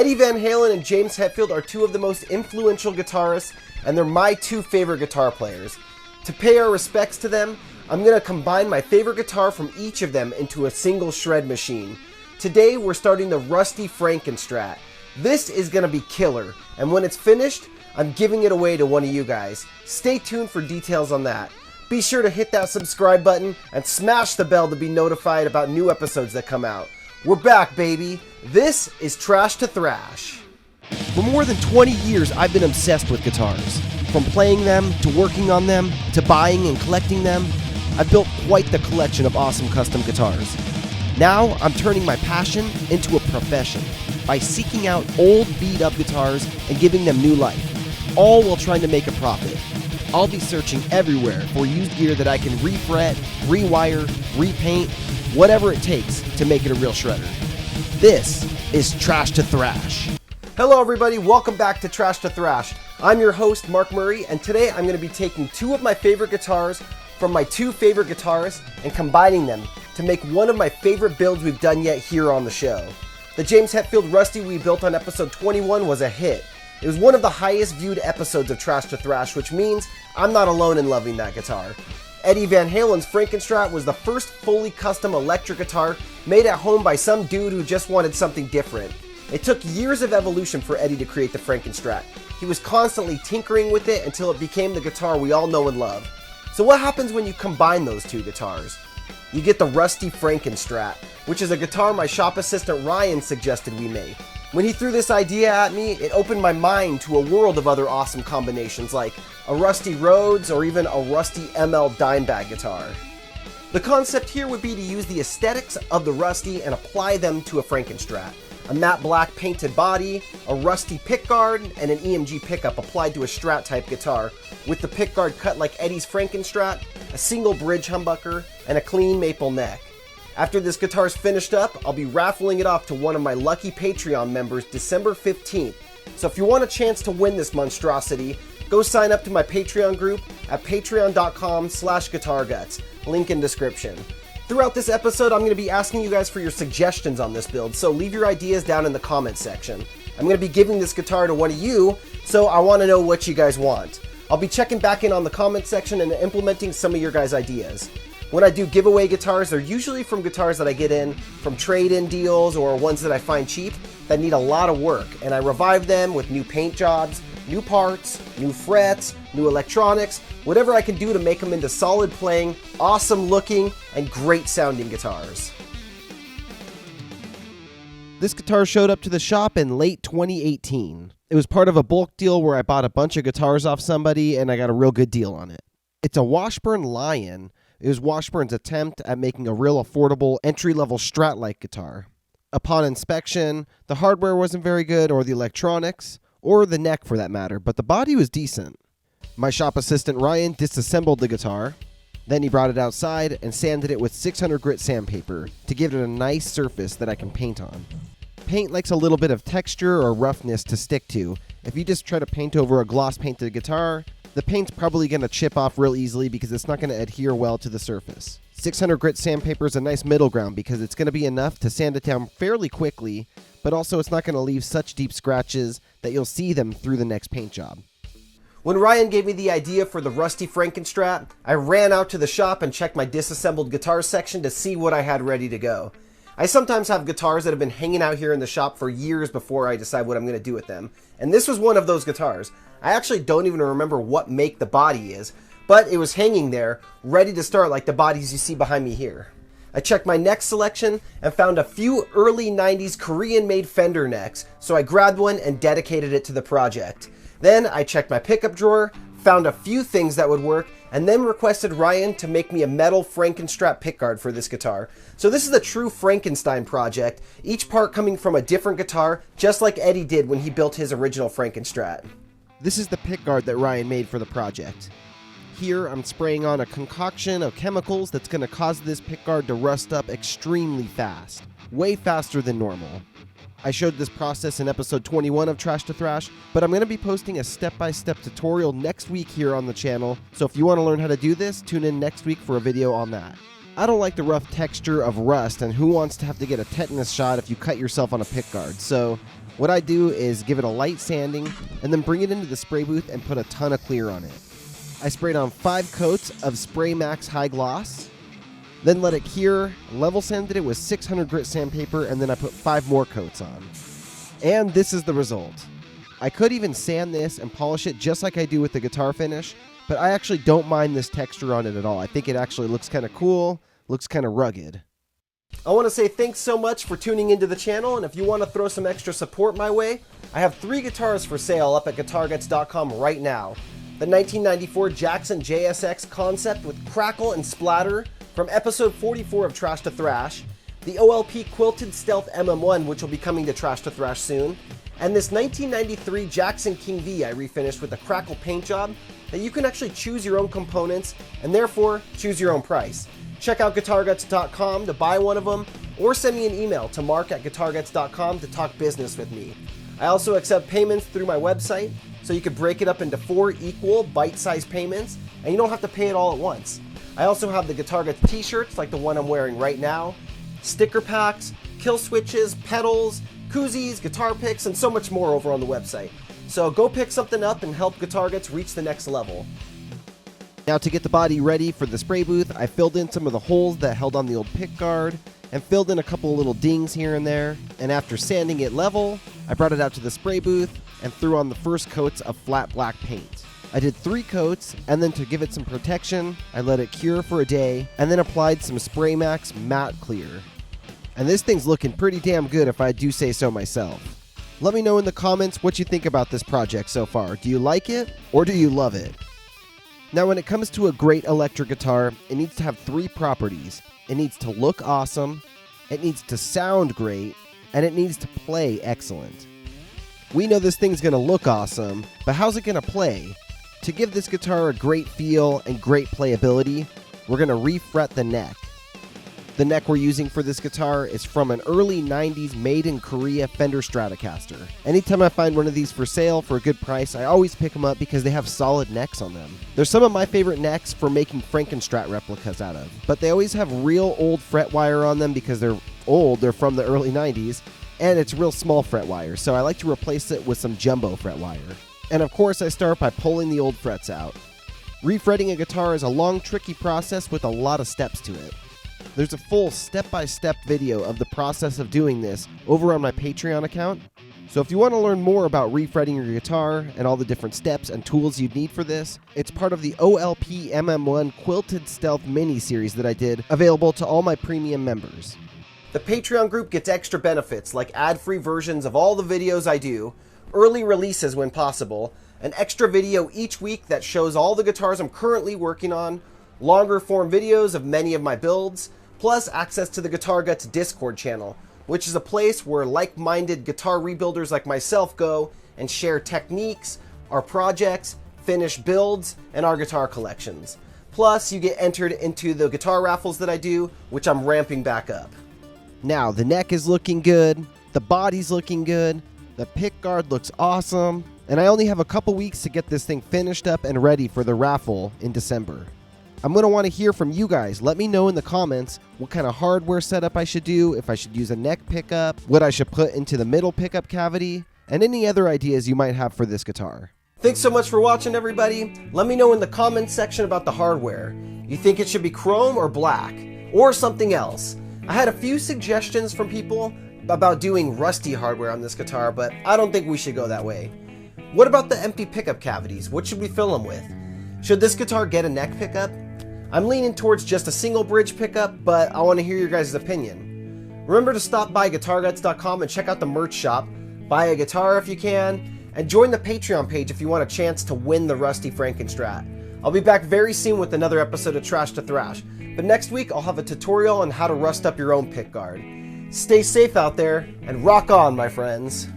Eddie Van Halen and James Hetfield are two of the most influential guitarists, and they're my two favorite guitar players. To pay our respects to them, I'm going to combine my favorite guitar from each of them into a single shred machine. Today we're starting the rusty Frankenstrat. This is going to be killer, and when it's finished, I'm giving it away to one of you guys. Stay tuned for details on that. Be sure to hit that subscribe button and smash the bell to be notified about new episodes that come out. We're back, baby. This is Trash to Thrash. For more than 20 years, I've been obsessed with guitars. From playing them, to working on them, to buying and collecting them, I've built quite the collection of awesome custom guitars. Now, I'm turning my passion into a profession by seeking out old, beat-up guitars and giving them new life, all while trying to make a profit. I'll be searching everywhere for used gear that I can refret, rewire, repaint, whatever it takes to make it a real shredder. This is Trash to Thrash. Hello everybody, welcome back to Trash to Thrash. I'm your host, Mark Murray, and today I'm going to be taking two of my favorite guitars from my two favorite guitarists and combining them to make one of my favorite builds we've done yet here on the show. The James Hetfield Rusty we built on episode 21 was a hit. It was one of the highest viewed episodes of Trash to Thrash, which means I'm not alone in loving that guitar. Eddie Van Halen's Frankenstrat was the first fully custom electric guitar made at home by some dude who just wanted something different. It took years of evolution for Eddie to create the Frankenstrat. He was constantly tinkering with it until it became the guitar we all know and love. So what happens when you combine those two guitars? You get the Rusty Frankenstrat, which is a guitar my shop assistant Ryan suggested we make. When he threw this idea at me, it opened my mind to a world of other awesome combinations like a Rusty Rhodes or even a Rusty ML Dimebag guitar. The concept here would be to use the aesthetics of the Rusty and apply them to a Frankenstrat. A matte black painted body, a rusty pickguard, and an EMG pickup applied to a Strat type guitar, with the pickguard cut like Eddie's Frankenstrat, a single bridge humbucker, and a clean maple neck. After this guitar is finished up, I'll be raffling it off to one of my lucky Patreon members December 15th. So if you want a chance to win this monstrosity, go sign up to my Patreon group at patreon.com/guitarguts, link in description. Throughout this episode, I'm going to be asking you guys for your suggestions on this build, so leave your ideas down in the comments section. I'm going to be giving this guitar to one of you, so I want to know what you guys want. I'll be checking back in on the comments section and implementing some of your guys' ideas. When I do giveaway guitars, they're usually from guitars that I get in from trade-in deals or ones that I find cheap that need a lot of work, and I revive them with new paint jobs, new parts, new frets, new electronics, whatever I can do to make them into solid playing, awesome looking, and great sounding guitars. This guitar showed up to the shop in late 2018. It was part of a bulk deal where I bought a bunch of guitars off somebody and I got a real good deal on it. It's a Washburn Lyon. It was Washburn's attempt at making a real affordable entry-level Strat-like guitar. Upon inspection, the hardware wasn't very good, or the electronics, or the neck for that matter, but the body was decent. My shop assistant Ryan disassembled the guitar, then he brought it outside and sanded it with 600 grit sandpaper to give it a nice surface that I can paint on. Paint likes a little bit of texture or roughness to stick to. If you just try to paint over a gloss painted guitar, the paint's probably going to chip off real easily because it's not going to adhere well to the surface. 600 grit sandpaper is a nice middle ground because it's going to be enough to sand it down fairly quickly, but also it's not going to leave such deep scratches that you'll see them through the next paint job. When Ryan gave me the idea for the Rusty Frankenstrat, I ran out to the shop and checked my disassembled guitar section to see what I had ready to go. I sometimes have guitars that have been hanging out here in the shop for years before I decide what I'm going to do with them, and this was one of those guitars. I actually don't even remember what make the body is, but it was hanging there, ready to start like the bodies you see behind me here. I checked my neck selection and found a few early 90s Korean-made Fender necks, so I grabbed one and dedicated it to the project. Then I checked my pickup drawer, found a few things that would work, and then requested Ryan to make me a metal Frankenstrat pickguard for this guitar. So this is a true Frankenstein project, each part coming from a different guitar, just like Eddie did when he built his original Frankenstrat. This is the pickguard that Ryan made for the project. Here I'm spraying on a concoction of chemicals that's going to cause this pickguard to rust up extremely fast, way faster than normal. I showed this process in episode 21 of Trash to Thrash, but I'm going to be posting a step-by-step tutorial next week here on the channel, so if you want to learn how to do this, tune in next week for a video on that. I don't like the rough texture of rust, and who wants to have to get a tetanus shot if you cut yourself on a pickguard, so What I do is give it a light sanding and then bring it into the spray booth and put a ton of clear on it. I sprayed on 5 coats of Spray Max High Gloss, then let it cure, level sanded it with 600 grit sandpaper, and then I put 5 more coats on. And this is the result. I could even sand this and polish it just like I do with the guitar finish, but I actually don't mind this texture on it at all. I think it actually looks kind of cool, looks kind of rugged. I want to say thanks so much for tuning into the channel, and if you want to throw some extra support my way, I have 3 guitars for sale up at guitarguts.com right now. The 1994 Jackson JSX Concept with crackle and splatter from episode 44 of Trash to Thrash, the OLP Quilted Stealth MM1, which will be coming to Trash to Thrash soon, and this 1993 Jackson King V I refinished with a crackle paint job that you can actually choose your own components and therefore choose your own price. Check out guitarguts.com to buy one of them, or send me an email to mark@guitarguts.com to talk business with me. I also accept payments through my website, so you can break it up into 4 equal bite-sized payments, and you don't have to pay it all at once. I also have the Guitar Guts t-shirts like the one I'm wearing right now, sticker packs, kill switches, pedals, koozies, guitar picks, and so much more over on the website. So go pick something up and help Guitar Guts reach the next level. Now to get the body ready for the spray booth, I filled in some of the holes that held on the old pickguard and filled in a couple little dings here and there, and after sanding it level, I brought it out to the spray booth and threw on the first coats of flat black paint. I did 3 coats, and then to give it some protection, I let it cure for a day, and then applied some Spray Max Matte Clear. And this thing's looking pretty damn good if I do say so myself. Let me know in the comments what you think about this project so far. Do you like it, or do you love it? Now when it comes to a great electric guitar, it needs to have 3 properties. It needs to look awesome, it needs to sound great, and it needs to play excellent. We know this thing's going to look awesome, but how's it going to play? To give this guitar a great feel and great playability, we're going to refret the neck. The neck we're using for this guitar is from an early 90s made in Korea Fender Stratocaster. Anytime I find one of these for sale for a good price, I always pick them up because they have solid necks on them. They're some of my favorite necks for making Frankenstrat replicas out of, but they always have real old fret wire on them because they're old, they're from the early 90s, and it's real small fret wire, so I like to replace it with some jumbo fret wire. And of course I start by pulling the old frets out. Refretting a guitar is a long, tricky process with a lot of steps to it. There's a full step-by-step video of the process of doing this over on my Patreon account. So if you want to learn more about refretting your guitar and all the different steps and tools you'd need for this, it's part of the OLP MM1 Quilted Stealth mini-series that I did, available to all my premium members. The Patreon group gets extra benefits like ad-free versions of all the videos I do, early releases when possible, an extra video each week that shows all the guitars I'm currently working on, longer form videos of many of my builds, plus access to the Guitar Guts Discord channel, which is a place where like-minded guitar rebuilders like myself go and share techniques, our projects, finished builds, and our guitar collections. Plus, you get entered into the guitar raffles that I do, which I'm ramping back up. Now, the neck is looking good, the body's looking good, the pickguard looks awesome, and I only have a couple weeks to get this thing finished up and ready for the raffle in December. I'm going to want to hear from you guys. Let me know in the comments what kind of hardware setup I should do, if I should use a neck pickup, what I should put into the middle pickup cavity, and any other ideas you might have for this guitar. Thanks so much for watching, everybody. Let me know in the comments section about the hardware. You think it should be chrome or black, or something else? I had a few suggestions from people about doing rusty hardware on this guitar, but I don't think we should go that way. What about the empty pickup cavities? What should we fill them with? Should this guitar get a neck pickup? I'm leaning towards just a single bridge pickup, but I want to hear your guys' opinion. Remember to stop by guitarguts.com and check out the merch shop, buy a guitar if you can, and join the Patreon page if you want a chance to win the rusty Frankenstrat. I'll be back very soon with another episode of Trash to Thrash, but next week I'll have a tutorial on how to rust up your own pickguard. Stay safe out there, and rock on, my friends.